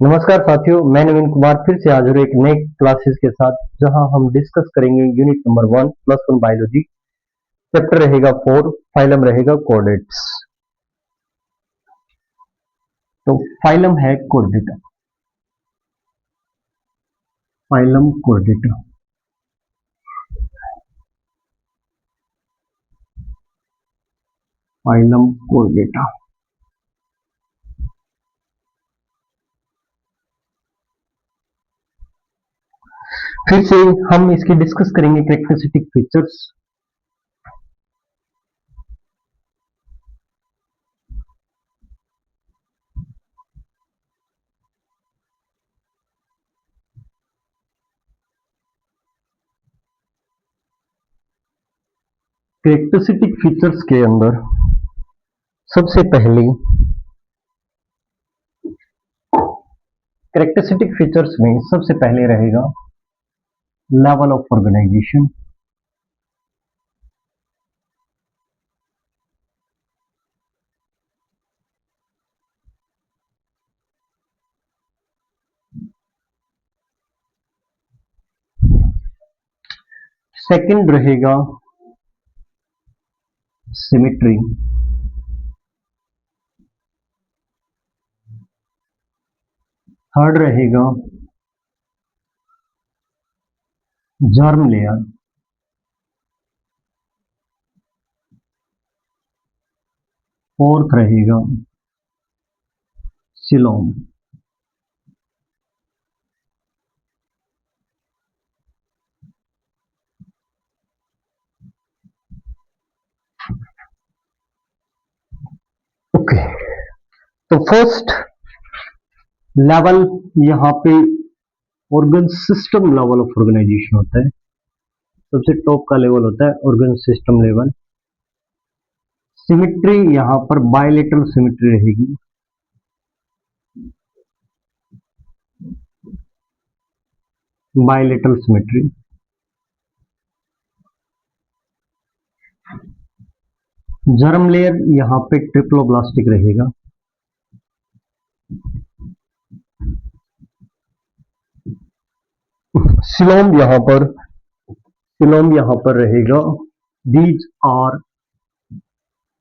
नमस्कार साथियों, मैं नवीन कुमार फिर से हाजिर हूं एक नए क्लासेस के साथ, जहां हम डिस्कस करेंगे यूनिट नंबर 1+1 बायोलॉजी। चैप्टर रहेगा 4, फाइलम रहेगा कोर्डेट्स। तो फाइलम है Chordata. Phylum Chordata, phylum Chordata. फिर से हम इसकी डिस्कस करेंगे कैरेक्टरिस्टिक फीचर्स। कैरेक्टरिस्टिक फीचर्स के अंदर सबसे पहली कैरेक्टरिस्टिक फीचर्स में सबसे पहले रहेगा लेवल ऑफ ऑर्गेनाइजेशन। सेकंड रहेगा सिमेट्री। थर्ड रहेगा जर्म लेयर। फोर्थ रहेगा सिलोम। ओके, तो फर्स्ट लेवल यहाँ पे organ system level of organisation होता है। सबसे टॉप का लेवल होता है ऑर्गन सिस्टम लेवल। सिमेट्री यहाँ पर बायलेटरल सिमेट्री रहेगी। Bilateral symmetry. जर्म लेयर यहाँ पे ट्रिप्लोब्लास्टिक रहेगा। सिलोम यहाँ पर रहेगा। These are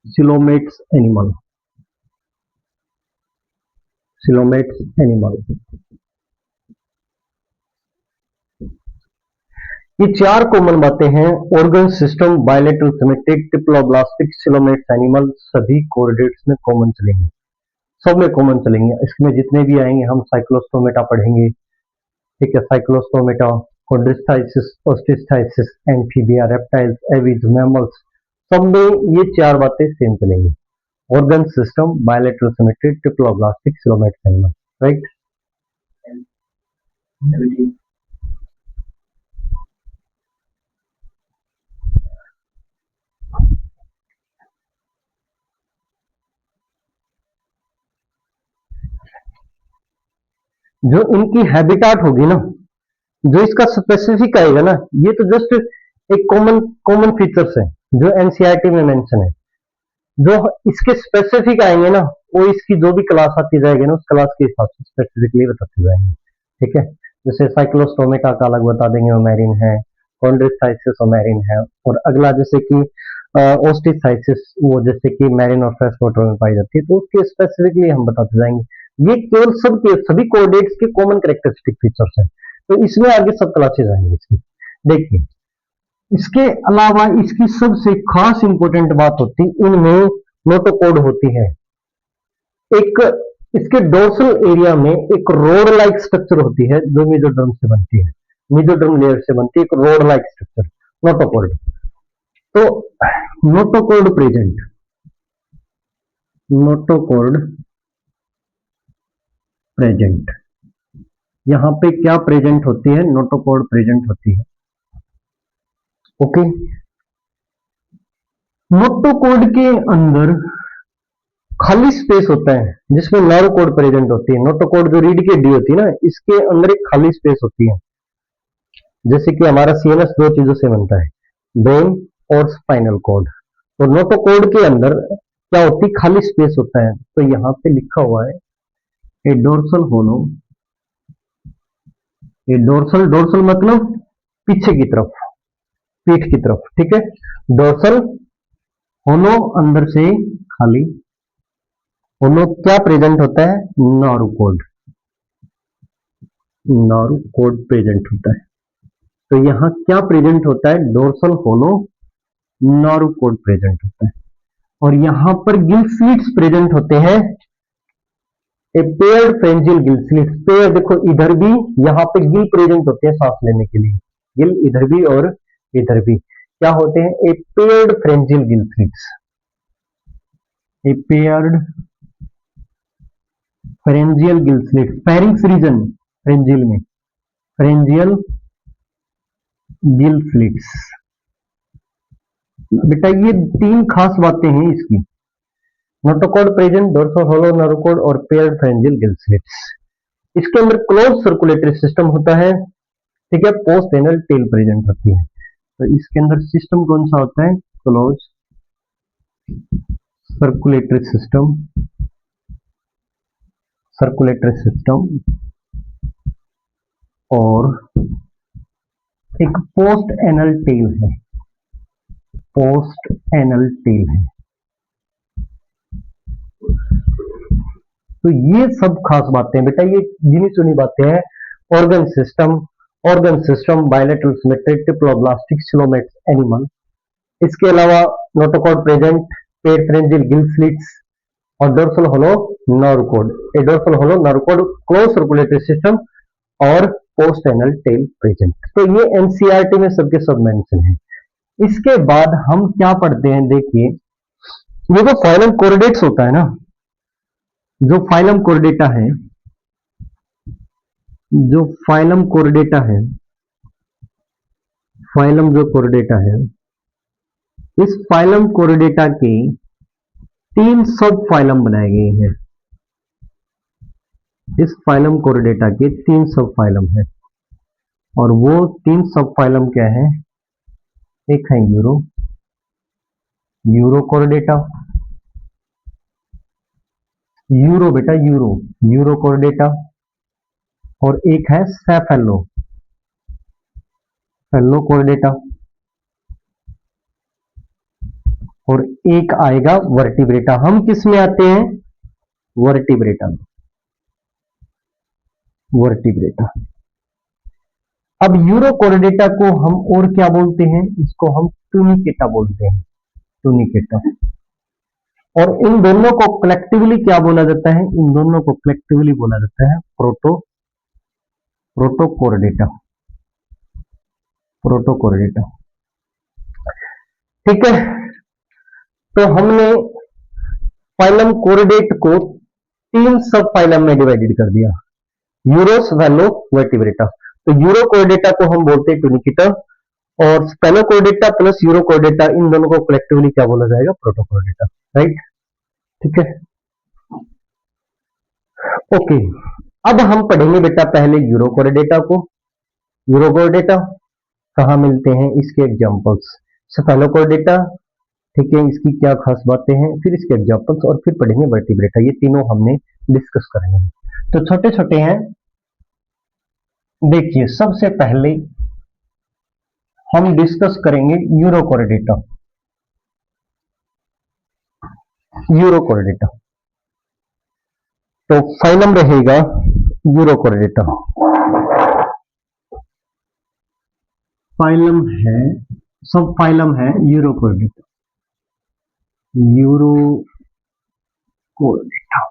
coelomates animal. Coelomates animal. ये चार कॉमन बातें हैं। Organ system, bilateral symmetric, triploblastic, coelomates animal, सभी कोऑर्डिनेट्स में कॉमन चलेंगे, सब में कॉमन चलेंगे। इसमें जितने भी आएंगे हम साइक्लोस्टोमेटा पढ़ेंगे, ठीक है। Cyclostomata, Chondrichthyes, Osteichthyes, Amphibia, Reptiles, Aves, Mammals, सब में ये चार बातें सेम चलेंगी। Organ system, bilateral symmetry, triploblastic, coelomates animal, right. जो इनकी हैबिटाट होगी ना, जो इसका स्पेसिफिक आएगा ना, ये तो जस्ट एक कॉमन कॉमन फीचर्स है जो एनसीईआरटी में मेंशन है। जो इसके स्पेसिफिक आएंगे ना, वो इसकी जो भी क्लास आती जाएगी ना, उस क्लास के हिसाब से स्पेसिफिकली बताते जाएंगे, ठीक है। जैसे साइक्लोस्टोमेटा का अलग बता देंगे, ओमेरिन है। कॉन्ड्रिस्थाइसिस ओमेरिन है। और अगला जैसे कि ओस्टिस्थाइसिस, वो जैसे कि मैरिन और फ्रेश वाटर में पाई जाती है, तो उसके स्पेसिफिकली हम बताते जाएंगे। ये केवल सब के सभी कोऑर्डिनेट्स के कॉमन कैरेक्टरिस्टिक फीचर्स हैं। तो इसमें आगे सब क्लासेस आएंगे इसकी। देखिए, इसके अलावा इसकी सबसे खास इंपॉर्टेंट बात होती है, इनमें नोटोकोड होती है। एक इसके डोर्सल एरिया में एक रोड लाइक स्ट्रक्चर होती है, जो मेसोडर्म से बनती है। मेसोडर्म लेयर से बनती है एक रोड लाइक स्ट्रक्चर, नोटोकोड। तो नोटोकोड प्रेजेंट, नोटोकोड प्रेजेंट, यहां पे क्या प्रेजेंट होती है? नोटोकोड प्रेजेंट होती है। ओके, नोटोकोड के अंदर खाली स्पेस होता है जिसमें नर्व कोड प्रेजेंट होती है। नोटोकोड जो रीढ़ की हड्डी होती है ना, इसके अंदर एक खाली स्पेस होती है। जैसे कि हमारा सीएनएस दो चीजों से बनता है, ब्रेन और स्पाइनल कोड। तो नोटोकोड के अंदर क्या होती है? खाली स्पेस होता है। तो यहाँ पे लिखा हुआ है ए डोर्सल होलो ये डोर्सल, डोर्सल मतलब पीछे की तरफ, पीठ की तरफ, ठीक है। डोर्सल होलो, अंदर से खाली। होलो क्या प्रेजेंट होता है? नॉर्कोड, नॉर्कोड प्रेजेंट होता है। तो यहां क्या प्रेजेंट होता है? डोर्सल होलो नॉर्कोड प्रेजेंट होता है। और यहां पर गिल स्लिट्स प्रेजेंट होते हैं, a paired pharyngeal gill slits. Pair देखो, इधर भी यहां पे गिल प्रेजेंट होते हैं सांस लेने के लिए, गिल इधर भी और इधर भी क्या होते हैं? A paired pharyngeal gill slits, a paired pharyngeal gill slits. Pharynx region pharyngeal में, फ्रेंजियल गिल स्लिट्स। बेटा ये तीन खास बातें हैं इसकी, notochord present, dorsal hollow notochord और पेयर्ड फ्रेंजियल गिल स्लिट्स। इसके अंदर क्लोज सर्कुलेटरी सिस्टम होता है, ठीक है। पोस्ट एनल टेल प्रेजेंट होती है। तो इसके अंदर सिस्टम कौन सा होता है? Close circulatory system, circulatory system और एक पोस्ट एनल टेल है, पोस्ट एनल टेल है। तो ये सब खास बातें बेटा, ये गिनी चुनी बातें हैं। Organ system, organ system bilateral symmetric, diploblastic coelomates animal. इसके अलावा notochord present, paired pharyngeal gill slits और dorsal hollow nerve cord. A dorsal hollow nerve cord, close circulatory system और पोस्ट एनल टेल प्रेजेंट। तो ये एनसीईआरटी में सबके सब मेंशन है। इसके बाद हम क्या पढ़ते हैं? देखिए, ये जो फाइलम कोरिडेट्स होता है ना, जो फाइलम कोरिडेटा है, जो फाइलम कोरिडेटा है, फाइलम जो कोरिडेटा है, इस फाइलम कोरिडेटा के तीन सब फाइलम बनाए गए हैं। इस फाइलम कोरिडेटा के तीन सब फाइलम है और वो तीन सब फाइलम क्या है? एक है यूरो, यूरो कोरिडेटा, यूरो बेटा यूरो, यूरो कोरिडेटा, और एक है सेफेलो, फेलो कोरिडेटा, और एक आएगा वर्टिब्रेटा। हम किस में आते हैं? वर्टिब्रेटा में, वर्टिब्रेटा। अब यूरो कोरिडेटा को हम और क्या बोलते हैं? इसको हम टूनिकेटा बोलते हैं, टूनिकेटा। और इन दोनों को कलेक्टिवली क्या बोला जाता है? इन दोनों को कलेक्टिवली बोला जाता है प्रोटो, प्रोटोकोरिडेटा, प्रोटोकोरिडेटा, ठीक है। तो हमने फाइलम कोरिडेट को तीन सब फाइलम में डिवाइडेड कर दिया, यूरोस, वेलो, वर्टिब्रेटा। तो यूरो कोरिडेटा को हम बोलते हैं टूनिकेटा, और स्पेलो कोरिडेटा प्लस यूरो कोरिडेटा, इन दोनों को कलेक्टिवली क्या बोला जाएगा? प्रोटोकोरिडेटा, राइट, ठीक है। ओके, अब हम पढ़ेंगे बेटा पहले यूरो कोरिडेटा को। यूरो कोरिडेटा कहाँ मिलते हैं? इसके एग्जांपल्स, स्पेलो कोरिडेटा, ठीक है, इसकी क्या खास बातें हैं, फिर इसके एग्जांपल्स, और फिर पढ़ेंगे वर्टिब्रेटा। ये तीनों हमने डिस्कस करने हैं, तो छोटे छोटे हैं। देखिए, सबसे पहले हम डिस्कस करेंगे यूरो कोरिडेटा, यूरो कोरिडेटा। तो फाइलम रहेगा यूरो कोरिडेटा, फाइलम है, सब फाइलम है यूरो कोरिडेटा, यूरो कोरिडेटा।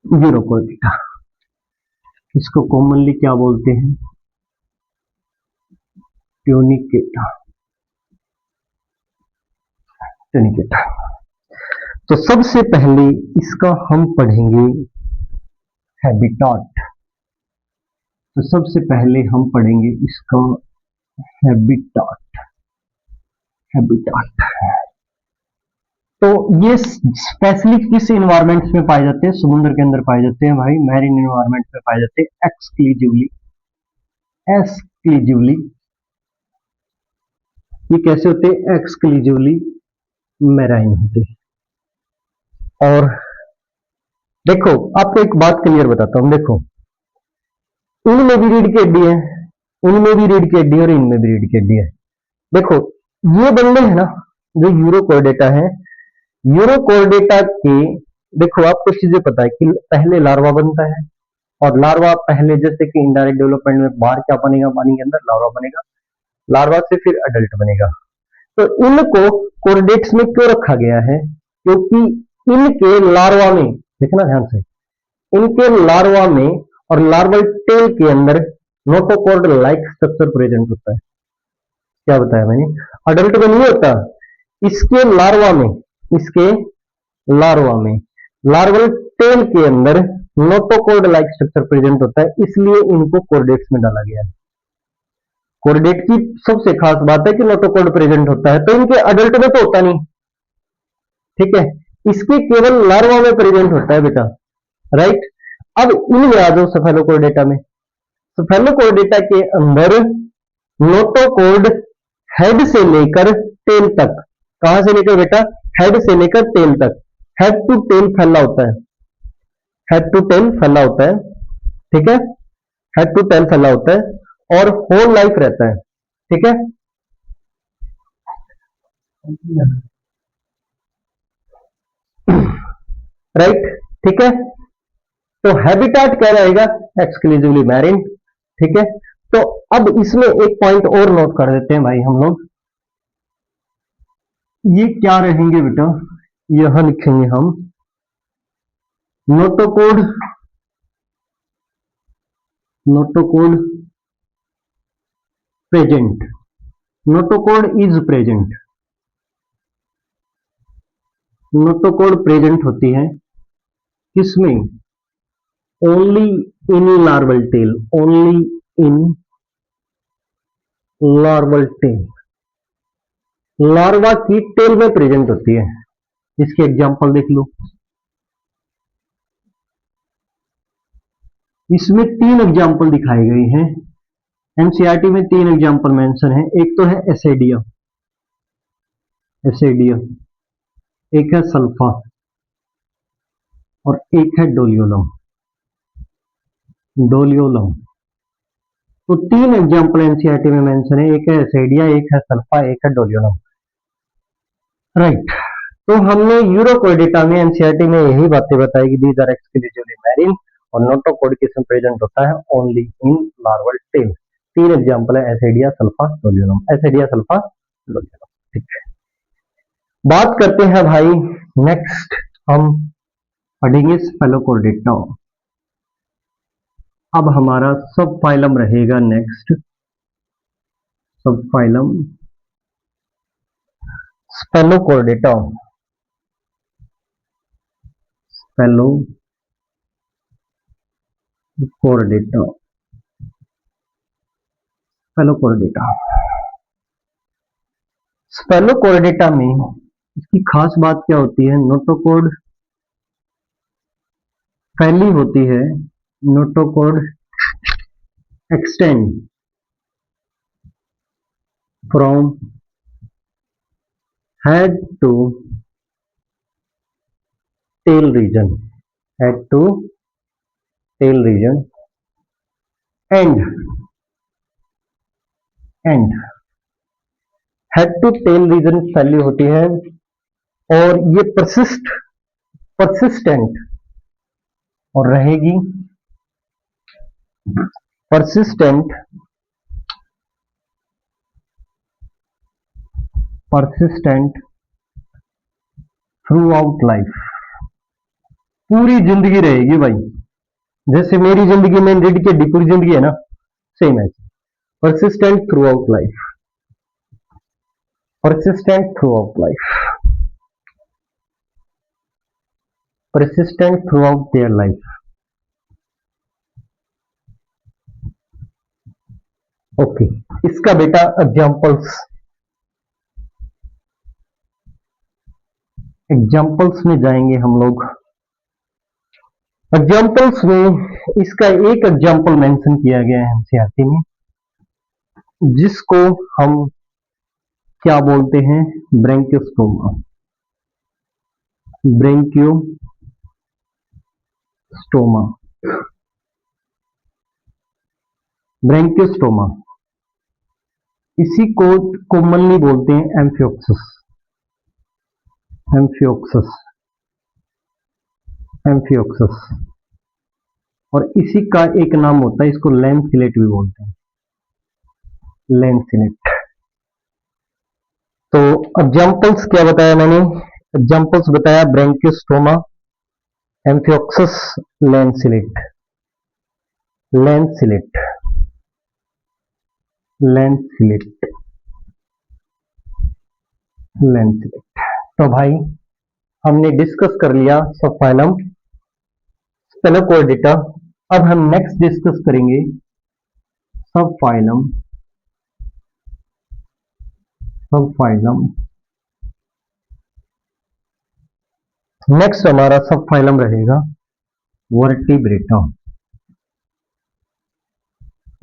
यूरो कोरिडेटा, इसको कॉमनली क्या बोलते हैं? Tunicata, Tunicata. तो सबसे पहले इसका हम पढ़ेंगे हैबिटाट। तो सबसे पहले हम पढ़ेंगे इसका हैबिटाट, हैबिटाट। तो ये स्पेशली किस इन्वायरमेंट्स में पाए जाते हैं? समुद्र के अंदर पाए जाते हैं भाई, मैरीन इन्वायरमेंट में पाए जाते हैं, एक्सक्लूसिवली, एक्सक्लूसिवली। ये कैसे होते हैं? एक्सक्लूसिवली मैराइन होते हैं। और देखो आपको एक बात क्लियर बताता हूं, देखो इनमें भी रीढ़ की हड्डी है, उनमें भी रीढ़ की हड्डी है और इनमें भी रीढ़ की हड्डी है। देखो ये बंदे हैं ना जो यूरोकोर्डेटा है, यूरोकोर्डेटा के, देखो आपको चीजें पता है कि पहले लार्वा बनता है, और लार्वा पहले जैसे कि इनडायरेक्ट डेवलपमेंट में बाहर क्या बनेगा, पानी के अंदर लार्वा बनेगा, लार्वा से फिर अडल्ट बनेगा। तो इनको कोर्डेट्स में क्यों रखा गया है, क्योंकि इनके लार्वा में, देखना ध्यान से, इनके लार्वा में और लार्वल टेल के अंदर नोटोकॉर्ड लाइक स्ट्रक्चर प्रेजेंट होता है। क्या बताया मैंने, अडल्ट में नहीं होता, इसके लार्वा में, इसके लार्वा में लार्वल टेल के अंदर नोटोकॉर्ड लाइक स्ट्रक्चर प्रेजेंट होता है, इसलिए इनको कोर्डेट्स में डाला गया है। कोर्डेट की सबसे खास बात है कि नोटोकॉर्ड प्रेजेंट होता है, तो इनके अडल्ट में तो होता नहीं, ठीक है, इसके केवल लार्वा में प्रेजेंट होता है बेटा, राइट। अब इनमें आ जाओ सेफेलोकोर्डेटा में, सेफेलोकोर्डेटा के अंदर नोटोकॉर्ड हेड से लेकर टेल तक, कहां से लेकर बेटा, हेड से लेकर टेल तक, हेड टू टेल फैला होता है, हेड टू टेल फैला होता है, ठीक है, हेड टू टेल फैला होता है और होल लाइफ रहता है, ठीक है। राइट, ठीक है, तो हैबिटाट क्या रहेगा, एक्सक्लूसिवली मैरिन, ठीक है। तो अब इसमें एक पॉइंट और नोट कर देते हैं भाई हम लोग, ये क्या रहेंगे बेटा, यह लिखेंगे हम notochord, notochord present, notochord is present, notochord present होती है किसमें, only in larval tail, only in larval tail, larva की टेल में प्रेजेंट होती है। इसके एग्जांपल देख लो, इसमें 3 एग्जांपल दिखाए गए हैं, एनसीईआरटी में 3 एग्जांपल मेंशन है। एक तो है एसेडिया, एसेडिया, एक है सल्फा और एक है डोलियोलम, डोलियोलम। तो 3 एग्जांपल एनसीईआरटी में मेंशन है, एक है एसेडिया, एक है सल्फा, एक है डोलियोलम, राइट। तो हमने यूरोकोर्डेटा में एनसीईआरटी में यही बातें बताई कि दीज आर एक्सक्लूसिवली मैरिन और नोटोकॉर्ड किसमें प्रेजेंट होता है, only in larval tail. 3 example है एसेडिया, सल्फा, डोलियोलम, एसेडिया, सल्फा, डोलियोलम, ठीक है। बात करते हैं भाई, नेक्स्ट हम पढ़ेंगे स्पेलोकोर्डेटा। अब हमारा सब फाइलम रहेगा नेक्स्ट, सब फाइलम स्पेलोकोर्डेटा, स्पेलोकोर्डेटा, स्पेलोकोर्डेटा, स्पेलोकोर्डेटा में इसकी खास बात क्या होती है, नोटोकॉर्ड फैली होती है, notochord extend from head to tail region, head to tail region and head to tail region फैली होती है और ये परसिस्टेंट और रहेगी, परसिस्टेंट थ्रू आउट लाइफ, पूरी जिंदगी रहेगी भाई, जैसे मेरी जिंदगी में रीढ़ की हड्डी पूरी जिंदगी है ना, सेम है, persistent through out life, persistent throughout life, persistent throughout their life, okay. इसका बेटा एग्जांपल्स में जाएंगे हम लोग। एग्जांपल्स में इसका एक एग्जांपल मेंशन किया गया है एनसीईआरटी में, जिसको हम क्या बोलते हैं, ब्रैंकियोस्टोमा, ब्रैंकियोस्टोमा, स्टोमा, ब्रैंकियोस्टोमा, इसी को कॉमनली बोलते हैं एम्फियोक्सिस, एम्फियोक्सिस, एम्फियोक्सिस। और इसी का एक नाम होता है, इसको लैंसिलेट भी बोलते हैं, लैंसिलेट। तो एग्जांपल्स क्या बताया मैंने? एग्जांपल्स बताया ब्रैंकियोस्टोमा, एम्फियोक्सिस, लैंसिलेट, लैंसिलेट, लैंसिलेट, लैंसिलेट। तो भाई हमने डिस्कस कर लिया सब फाइलम स्पेलोकोर्डेटा। अब हम नेक्स्ट डिस्कस करेंगे सब फाइलम, सब फाइलम। नेक्स्ट हमारा सब फाइलम रहेगा वर्टिब्रेटा,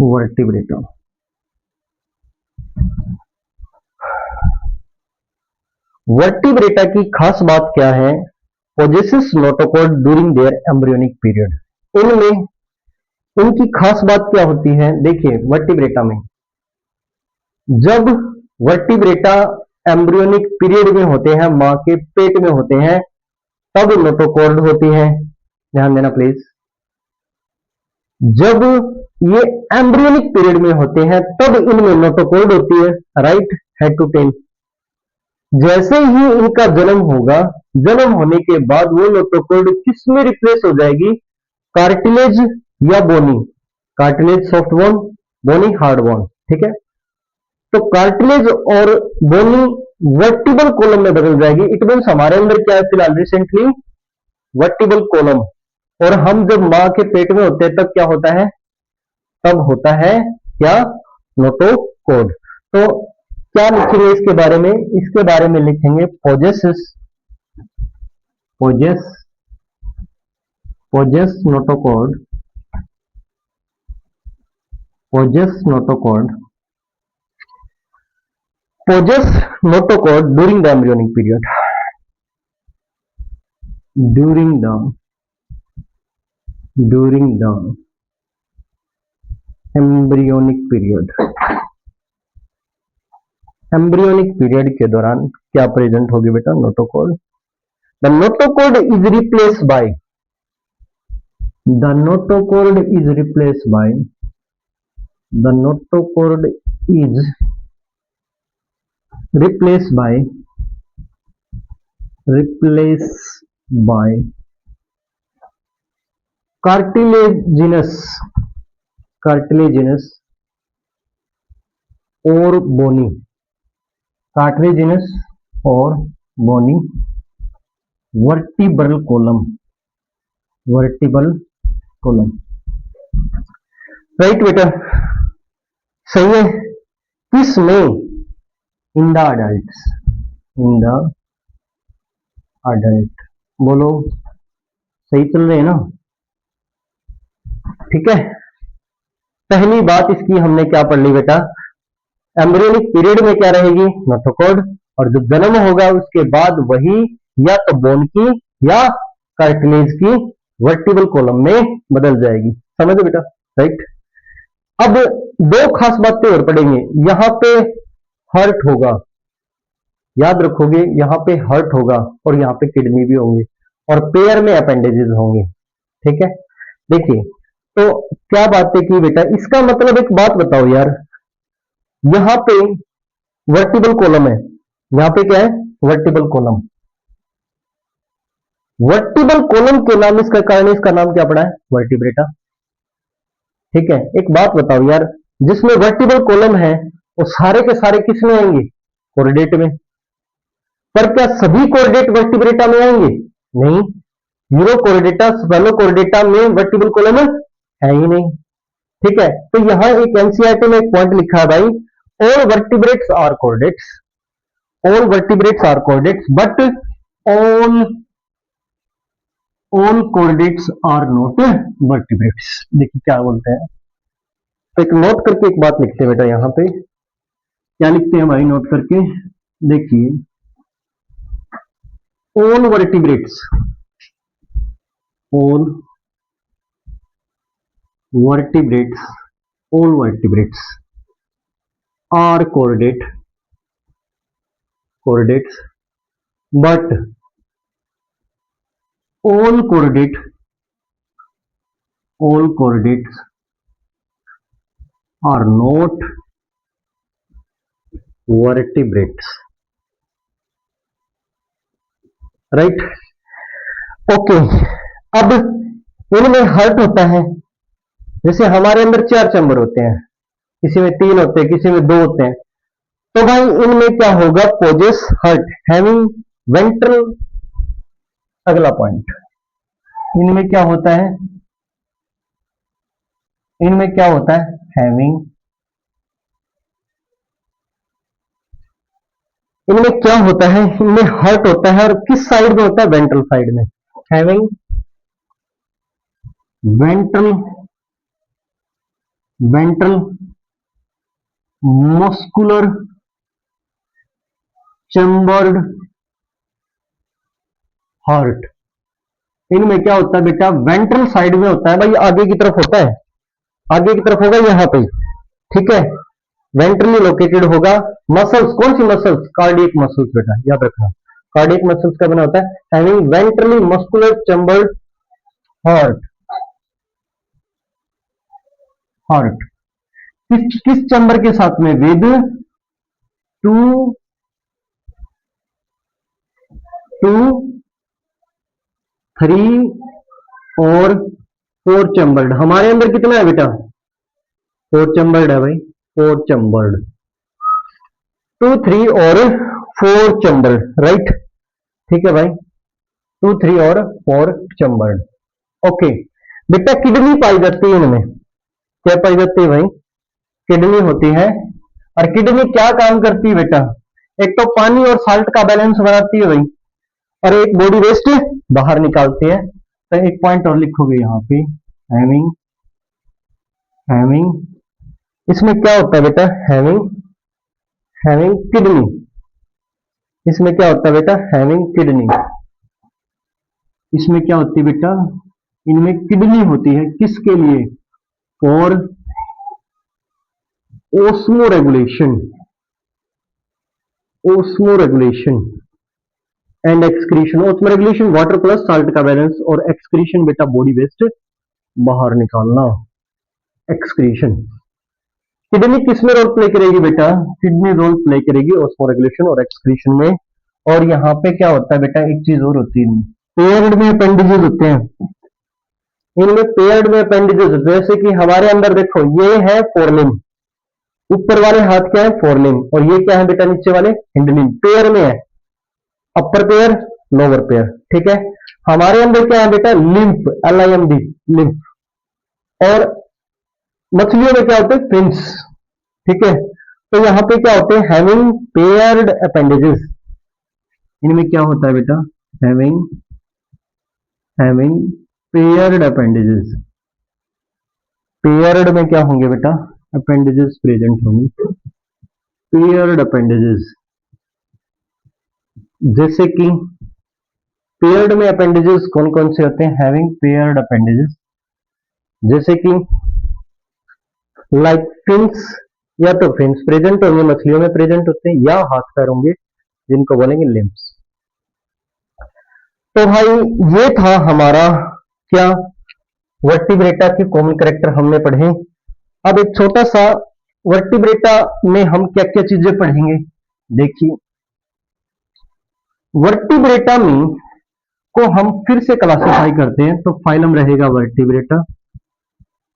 वर्टिब्रेटा। वर्टिब्रेटा की खास बात क्या है? Possesses notochord during their embryonic period. इनमें इनकी खास बात क्या होती है? देखिए वर्टिब्रेटा में जब वर्टिब्रेटा एम्ब्रियोनिक पीरियड में होते हैं, मां के पेट में होते हैं, तब नोटोकॉर्ड होती है। ध्यान देना प्लीज। जब ये एम्ब्रियोनिक पीरियड में होते हैं तब इनमें नोटोकॉर्ड होती है, राइट, हेड टू टेल। जैसे ही इनका जन्म होगा, जन्म होने के बाद वो नोटोकॉर्ड किस में रिप्लेस हो जाएगी? कार्टिलेज या बोनी। कार्टिलेज सॉफ्ट बोन, बोनी हार्ड बोन। ठीक है, तो कार्टिलेज और बोनी वर्टिबल कॉलम में बदल जाएगी। इट मीन्स हमारे अंदर क्या है फिलहाल रिसेंटली? Vertebral column. और हम जब मां के पेट में होते हैं तब क्या होता है? तब होता है क्या? नोटोकॉर्ड। तो क्या लिखेंगे इसके बारे में? इसके बारे में लिखेंगे possesses, possess, possess notochord, possess notochord, possess notochord during the embryonic period, during the, during the embryonic period. Embryonic period के दौरान क्या प्रेजेंट होगी बेटा? Notochord. The notochord is replace by, the notochord is replace by, the notochord is replaced by, replaced by cartilaginous, cartilaginous और bony, cartilaginous और bony vertebral column, vertebral column। Right बेटा, सही है। किस में? In the adult, in the adult. बोलो सही चल रहे हैं ना? ठीक है, पहली बात इसकी हमने क्या पढ़ ली बेटा? एम्ब्रियोनिक पीरियड में क्या रहेगी? नोटोकॉर्ड। और जब जन्म होगा उसके बाद वही या तो बोन की या कार्टिलेज की वर्टिबल कॉलम में बदल जाएगी। समझो बेटा, राइट। अब दो खास बातें और पढ़ेंगे। यहां पे हर्ट होगा, याद रखोगे, यहां पे हर्ट होगा और यहां पे किडनी भी होंगे और पेयर में अपेंडेजेस होंगे। ठीक है, देखिए तो क्या बातें की बेटा? इसका मतलब एक बात बताओ यार, यहां पे वर्टिबल कॉलम है, यहां पे क्या है? Vertebral column. वर्टिबल कॉलम के नाम इसका कारण इसका नाम क्या पड़ा है? वर्टिब्रेटा। ठीक है, एक बात बताओ यार, जिसमें वर्टिबल कॉलम है वो सारे के सारे किस में आएंगे? कोर्डेट में। पर क्या सभी कोर्डेट वर्टिब्रेटा में आएंगे? नहीं, यूरोकोर्डेटा, स्फेलोकोर्डेटा में वर्टिबल कॉलम है ही नहीं। ठीक है, तो यहां एक एनसीईआरटी में एक पॉइंट लिखा है भाई, all vertebrates are chordates, all vertebrates are chordates but all, all chordates are not vertebrates. देखिए क्या बोलते हैं, तो एक नोट करके एक बात लिखते हैं बेटा। यहां पे क्या लिखते हैं भाई नोट करके? देखिए, all vertebrates, all vertebrates, all vertebrates are chordates, but all chordates are not vertebrates, right? Okay, अब इनमें हर्ट होता है, जैसे हमारे अंदर 4 चैम्बर होते हैं, किसी में 3 होते हैं, किसी में 2 होते हैं, तो भाई इनमें क्या होगा, पोजेस हर्ट हैविंग वेंट्रल, अगला पॉइंट, इनमें क्या होता है, इनमें क्या होता है, हैविंग, इनमें क्या होता है, इनमें हर्ट होता है, और किस साइड में होता है, वेंट्रल साइड में, having ventral muscular chambered hurt. इनमें क्या होता है बेटा, वेंट्रल साइड में होता है भाई, आगे की तरफ होता है, आगे की तरफ होगा यहां पे, ठीक है, वेंट्रली लोकेटेड होगा। मसल्स, कौन सी मसल्स, कार्डियक मसल्स बेटा, याद रखना, कार्डियक मसल्स का बना होता है, having ventrally muscular chambered heart, heart किस चैम्बर के साथ में, विद टू थ्री और 4 चैम्बर्ड। हमारे अंदर कितना है बेटा, 4 चैम्बर्ड है भाई, 4 चैम्बर्ड, 2 3 और 4 चैम्बर्ड, राइट, ठीक है भाई, 2 3 और 4 चैम्बर्ड। ओके बेटा, किडनी पाई जाती है इनमें, क्या पाई जाती है भाई, किडनी होती है, और किडनी क्या काम करती है बेटा, एक तो पानी और साल्ट का बैलेंस बनाती है भाई, और एक बॉडी वेस्ट बाहर निकालती है। तो एक पॉइंट और लिखोगे यहाँ पे, हैविंग हैविंग इसमें क्या होता है बेटा, हैविंग हैविंग किडनी, इसमें क्या होता है बेटा, हैविंग किडनी, इसमें क्या होती है बेटा, इनमें किडनी होती है, किसके लिए, for osmo regulation and excretion. Osmo regulation water plus salt का बैलेंस, और एक्सक्रीशन बेटा बॉडी वेस्ट बाहर निकालना, एक्सक्रीशन। किडनी किसमें रोल प्ले करेगी बेटा, किडनी रोल प्ले करेगी ओस्मो रेगुलेशन और एक्सक्रीशन में। और यहाँ पे क्या होता है बेटा, एक चीज और होती है, इनमें पेयर्ड में अपेंडिजेस होते हैं, इनमें पेयर्ड में अपेंडिजेस होते हैं, जैसे कि हमारे अंदर देखो, ये है फोरलिम, ऊपर वाले हाथ क्या है, फोरलिम, और ये क्या है बेटा, नीचे वाले हिंडलिम, पेयर में है, अपर पेयर लोअर पेयर, ठीक है। हमारे अंदर क्या है बेटा, लिम्फ, LIMB, लिम्फ, और मछलियों में क्या होते हैं, फिन्स, ठीक है। तो यहाँ पे क्या होते हैं, हैविंग पेयर्ड अपेंडेजेस, इनमें क्या होता है बेटा, having having paired appendages, paired में क्या होंगे बेटा, अपेंडेजेस प्रेजेंट होंगे, पेयर्ड अपेंडेजेस, जैसे कि पेयर्ड में अपेंडेजेस कौन कौन से होते हैं, हैविंग पेयर्ड अपेंडेजेस, जैसे कि लाइक फिन्स, या तो फिन्स प्रेजेंट होंगे, मछलियों में प्रेजेंट होते हैं, या हाथ पैर होंगे जिनको बोलेंगे लिम्स। तो भाई ये था हमारा क्या, वर्टिब्रेटा के कॉमन कैरेक्टर हमने पढ़े। अब एक छोटा सा वर्टिब्रेटा में हम क्या क्या चीजें पढ़ेंगे, देखिए, वर्टिब्रेटा में को हम फिर से क्लासिफाई करते हैं, तो फाइलम रहेगा वर्टिब्रेटा,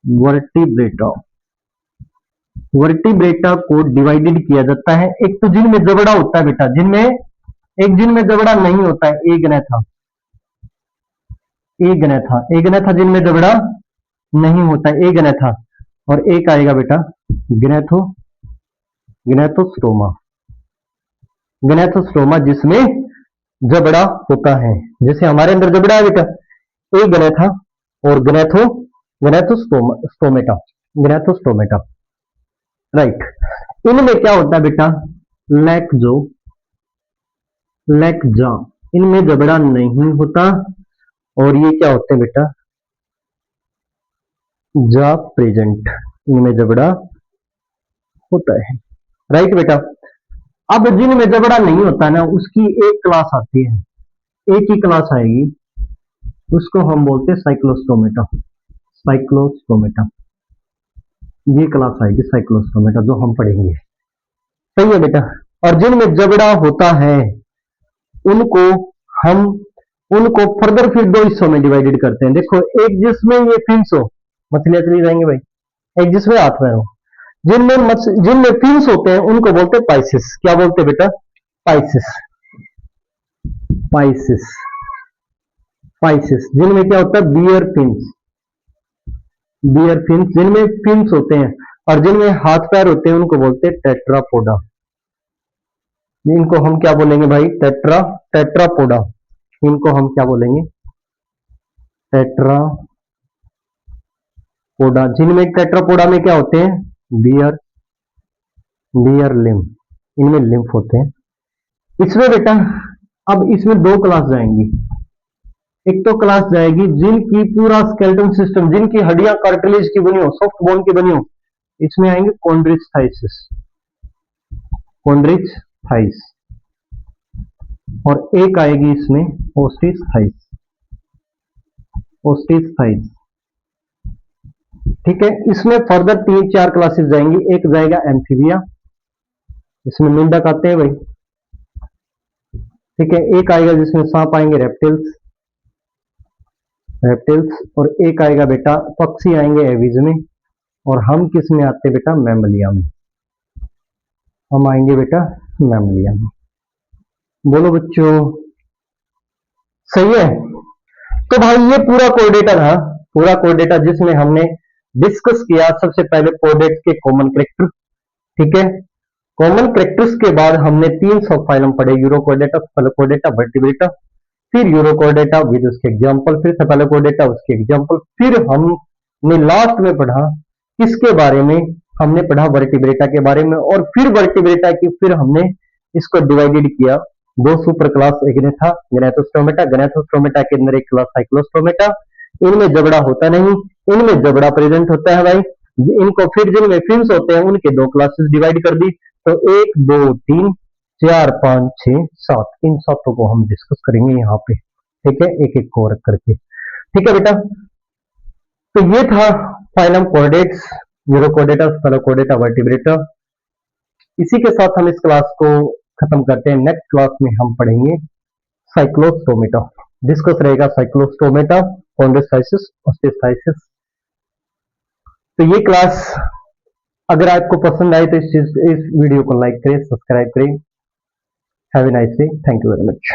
वर्टिब्रेटा, वर्टिब्रेटा को डिवाइडेड किया जाता है, एक तो जिनमें जबड़ा होता है बेटा, जिनमें जबड़ा नहीं होता है, एगनेथा जिनमें जबड़ा नहीं होता है, एगनेथा, और एक आएगा बेटा ग्नेथोस्टोमा जिसमें जबड़ा होता है, जैसे हमारे अंदर जबड़ा है बेटा, एगनेथा और ग्नेथोस्टोमेटा, राइट। इनमें क्या होता है बेटा, लैक्जा, इनमें जबड़ा नहीं होता, और ये क्या होते हैं बेटा, जा प्रेजेंट, इनमें जबड़ा होता है। राइट बेटा। अब जिनमें जबड़ा नहीं होता ना, उसकी एक क्लास आती है, एक ही क्लास आएगी, उसको हम बोलते हैं साइक्लोस्टोमेटा। साइक्लोस्टोमेटा, ये क्लास आएगी साइक्लोस्टोमेटा, जो हम पढ़ेंगे। सही है बेटा। और जिनमें जबड़ा होता है उनको हम उनको फर्दर फिर दो हिस्सों में डिवाइडेड करते हैं। देखो, एक जिसमें ये फिन्स हो, मछलियां चली जाएंगे भाई, एक जिसमें हाथ पैर हो। जिनमें फिन्स होते हैं उनको बोलते हैं पाइसिस। क्या बोलते हैं बेटा? पाइसिस। Pisces, Pisces. जिनमें क्या होता है? Bear fins. बियर फिन्स, जिनमें फिन्स होते हैं। और जिनमें हाथ पैर होते हैं उनको बोलते हैं टेट्रापोडा। इनको हम क्या बोलेंगे भाई? टेट्रापोडा। इनको हम क्या बोलेंगे? टेट्रापोडा। जिनमें टेट्रापोडा में क्या होते हैं? बियर लिम्फ, इनमें लिम्फ होते हैं। इसमें बेटा अब इसमें दो क्लास जाएंगी। एक तो क्लास जाएगी जिनकी पूरा स्केलेटन सिस्टम, जिनकी हड्डियां कार्टिलेज की बनी हो, सॉफ्ट बोन की बनी हो, इसमें आएंगे कॉन्ड्रिचथाइसिस, कॉन्ड्रिचथाइस। और एक आएगी इसमें ओस्टिसथाइस, ओस्टिसथाइस। ठीक है। इसमें फर्दर 3-4 क्लासेस जाएंगी। एक जाएगा एम्फीबिया, इसमें मेंढक आते हैं भाई। ठीक है। एक आएगा जिसमें सांप आएंगे, रेप्टिल्स, रेप्टिल्स। और एक आएगा बेटा पक्षी आएंगे, एविज में। और हम किस में आते हैं बेटा? मैमलिया में। हम आएंगे बेटा मैमलिया में। बोलो बच्चों, सही है? तो भाई ये पूरा कोर्डेटा था, पूरा कोर्डेटा, जिसमें हमने डिस्कस किया सबसे पहले कोर्डेट्स के कॉमन कैरेक्टर। ठीक है। कॉमन कैरेक्टर्स के बाद हमने 3 सब फाइलम पढ़े, यूरोकोर्डेटा, स्फेलोकोर्डेटा, वर्टिब्रेटा। फिर यूरोकोर्डेटा विद उसके एग्जांपल, फिर स्फेलोकोर्डेटा उसके एग्जांपल। फिर हमने लास्ट में पढ़ा किसके बारे में? हमने पढ़ा वर्टिब्रेटा के बारे में। और फिर वर्टिब्रेटा की फिर हमने इसको डिवाइडेड किया दो सुपर क्लास। एक ने था गैनाथोस्टोमेटा, गैनाथोस्टोमेटा के अंदर एक क्लास साइक्लोस्टोमेटा। इनमें जबड़ा होता नहीं, इनमें जबड़ा प्रेजेंट होता है भाई। इनको फिर जिनमें फिन्स होते हैं उनके दो क्लासेस डिवाइड कर दी। तो 1 2 3 4 5 6 7, इन सातों को हम डिस्कस करेंगे यहाँ पे। ठीक है, एक एक को रख करके। ठीक है बेटा। तो ये था फाइलम कोर्डेट्स, यूरोकोर्डेटा, स्फेलोकोर्डेटा, वर्टिब्रेटा। इसी के साथ हम इस क्लास को खत्म करते हैं। नेक्स्ट क्लास में हम पढ़ेंगे साइक्लोस्टोमेटा। डिस्कस रहेगा साइक्लोस्टोमेटा, कॉन्ड्रोसाइसिस, ऑस्टियोसाइसिस। तो ये क्लास अगर आपको पसंद आए तो इस वीडियो को लाइक करें, सब्सक्राइब करें। Have a nice day. Thank you very much.